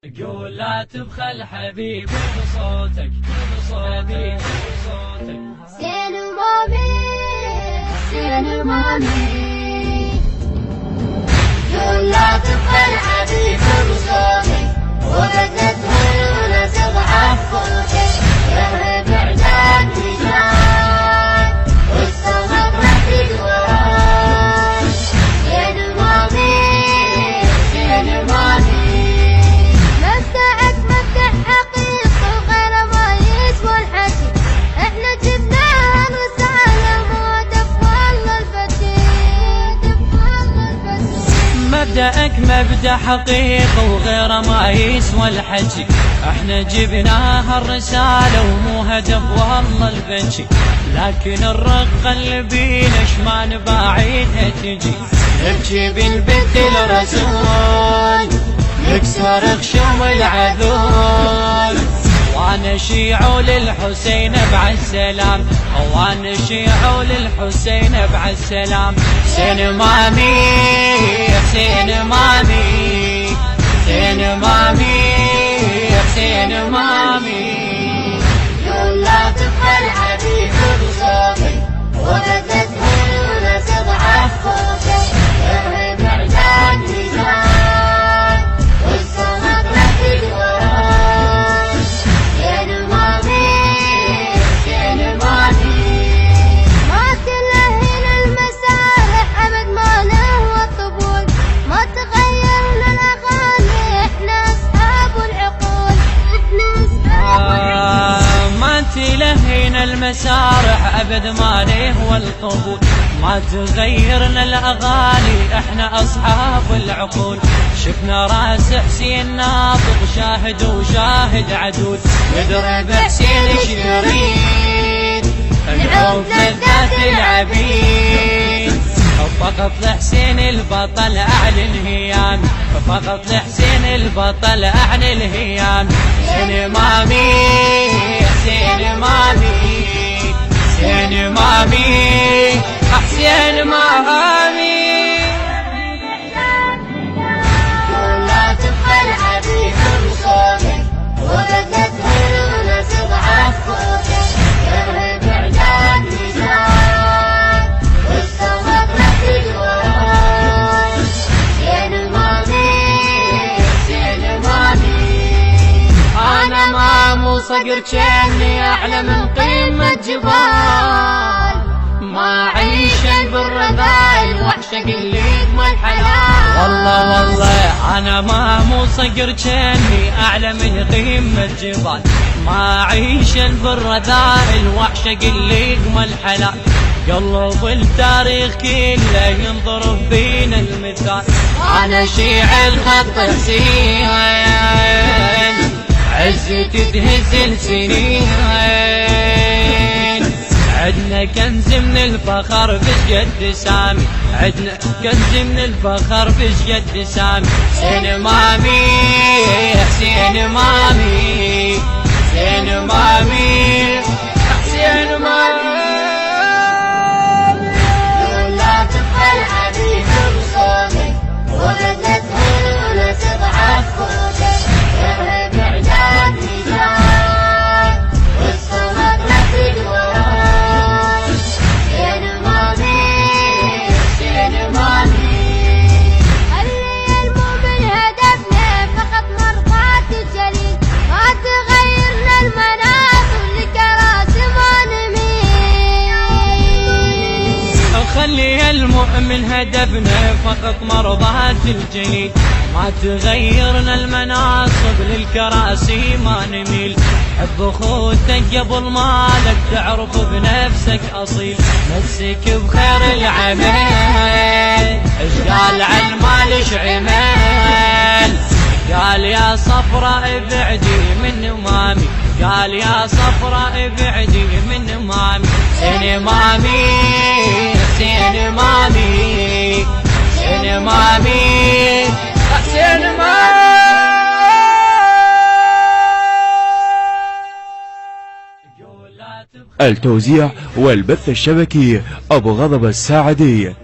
قول لا تبخل حبيبي بصوتك حبيبي بصوتك. حسين مامي حسين مامي، قول لا تبخل حبيبي بصوتك، وبدت هنا تضعف صوتك، يرهب اعداد رجال والصمت رحيل وراك. حسين مامي حسين مامي، مبدأك مبدأ حقيقي وغير ما يسوى الحكي، احنا جبناها رسالة ما دف والله الفتي، دف والله الفتي. مبدأك مبدأ حقيقي وغير ما يسوى الحكي، احنا جبناها الرسالة ومو هدف والله البكي، لكن الرقة اللي بينا شما نباعيها تجي، نبكي بالبنت الرسول نكسر خشوم العذول، وانا شيعو للحسين بعالسلام، وانا شيعو للحسين بعالسلام. حسين مامي حسين مامي حسين مامي حسين مامي، قول لا تبخل حبيبي بصوتك، وبدت هنا تضعف صوتك، يرهب اعداد رجال والصمت رحيل وراك. حسين مامي حسين مامي، ما تلهين المسارح ابد ما نهوى الطبول، ما تغيرنا الاغاني احنا اصحاب العقول، احنا اصحاب العقول. ما تلهينا المسارح ابد ما نهوى القبول، ما تغيرنا الاغاني احنا اصحاب العقول. شفنا راس حسين ناطق شاهد وشاهد عدول، يضرب حسين شريد العوف لذات العبيد، فقط لحسين البطل اعلى الهيام، فقط لحسين البطل اعلى الهيام. حسين مامي حسين مامي حسين مامي حسين مامي، قول لا تبخل حبيبي بصوتك، وبدت هنا تضعف صوتك، يرهب اعداد رجال والصمت رحيل وراك. حسين مامي حسين مامي، انا ما مو صقر كأني اعلى من قمة جبال، ما عيش بالرذائل وحشة قليك ما الحلال. والله انا ما مو صقر كأني اعلى من قمة جبال، ما عيش بالرذائل وحشة قليك ما الحلال. قلب التاريخ كله ينظر فينا المثال، انا شيع الخط حسين عزتي تهز السنين، عدنا كنز من الفخر بشقد سامي، عدنا كنز من الفخر بشقد سامي. حسين مامي حسين مامي حسين مامي حسين مامي، قول لا تبخل حبيبي بصوتك، وبدت هنا تضعف صوتك، يرهب اعداد رجال والصمت رحيل وراك. حسين مامي حسين مامي، خلي المؤمن هدفنا فقط مرضاة الجليل، ما تغيرنا المناصب لكراسي ما نميل. خلي المؤمن هدفنا فقط مرضاة الجليل، ما تغيرنا المناصب للكراسي ما نميل. حب اخوتك قبل مالك تعرف بنفسك اصيل، مسك بخير العمل اش قال عن المال اش عمل، قال يا صفراء ابعدي من مامي، قال يا صفراء ابعدي من مامي. حسين مامي حسين مامي حسين مامي حسين مامي. التوزيع والبث الشبكي أبو غضب الساعدي.